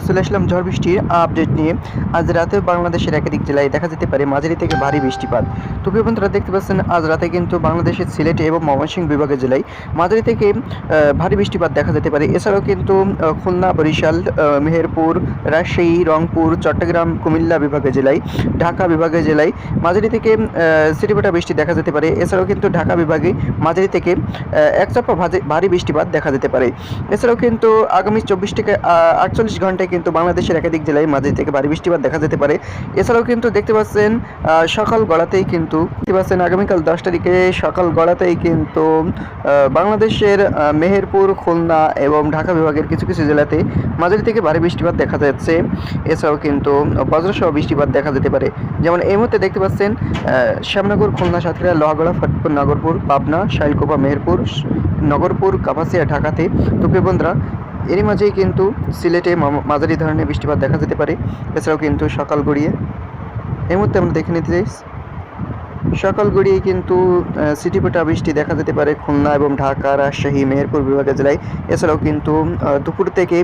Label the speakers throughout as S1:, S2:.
S1: চলে আসলাম ঝড় বৃষ্টির আপডেট নিয়ে। আজ রাতে বাংলাদেশের একাধিক জেলায় দেখা যেতে পারে মাঝারি থেকে ভারী বৃষ্টিপাত। তো প্রিয় বন্ধুরা, দেখতে পাচ্ছেন আজ রাতে কিন্তু বাংলাদেশের সিলেট এবং ময়মনসিংহ বিভাগের জেলায় মাঝারি থেকে ভারী বৃষ্টিপাত দেখা যেতে পারে। এছাড়াও কিন্তু খুলনা, বরিশাল, মেহেরপুর, রাজশাহী, রংপুর, চট্টগ্রাম, কুমিল্লা বিভাগের জেলায়, ঢাকা বিভাগের জেলায় মাঝারি থেকে ছিটেফোঁটা বৃষ্টি দেখা যেতে পারে। এছাড়াও কিন্তু ঢাকা বিভাগে মাঝারি থেকে একচাপা ভারী বৃষ্টিপাত দেখা যেতে পারে। এছাড়াও কিন্তু আগামী 24 থেকে 48 ঘন্টায় কিন্তু বাংলাদেশের একাধিক জেলায় মাঝারি থেকে ভারী বৃষ্টিপাত দেখা যেতে পারে। এছাড়াও কিন্তু দেখতে পাচ্ছেন সকাল গড়াতেই কিন্তু দেখতে পাচ্ছেন আগামীকাল 10 তারিখে সকাল গড়াতেই কিন্তু বাংলাদেশের মেহেরপুর, খুলনা এবং ঢাকা বিভাগের কিছু কিছু জেলাতে মাঝারি থেকে ভারী বৃষ্টিপাত দেখা যাচ্ছে। এছাড়াও কিন্তু বজ্রসহ বৃষ্টিপাত দেখা যেতে পারে। যেমন এই মুহূর্তে দেখতে পাচ্ছেন শ্যামনগর, খুলনা, সাতক্ষীরা, লোহাগড়া, ফরিদপুর, নাগরপুর, পাবনা, শাইলকোপা, মেহেরপুর, নগরপুর, কাপাসিয়া, ঢাকাতে। তো প্রিয় বন্ধুরা, এরই মাঝেই কিন্তু সিলেটে মাঝারি ধরনের বৃষ্টিপাত দেখা যেতে পারে। এছাড়াও কিন্তু সকাল গড়িয়ে এই মুহূর্তে আমরা দেখে নিতে চাই, সকাল গড়িয়ে কিন্তু ছিটেফোঁটা বৃষ্টি দেখা যেতে পারে খুলনা এবং ঢাকা, রাজশাহী, মেহেরপুর বিভাগের জেলায়। এছাড়াও কিন্তু দুপুর থেকে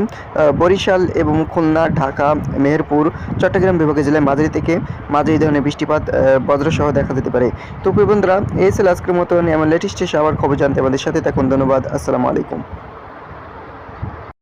S1: বরিশাল এবং খুলনা, ঢাকা, মেহেরপুর, চট্টগ্রাম বিভাগের জেলায় মাঝারি থেকে মাঝারি ধরনের বৃষ্টিপাত বজ্রসহ দেখা যেতে পারে। তো প্রিয় বন্ধুরা, এই ছিল আজকের মতন। এমন লেটেস্ট আবার খবর জানতে আমাদের সাথে থাকুন। ধন্যবাদ। আসসালামু আলাইকুম।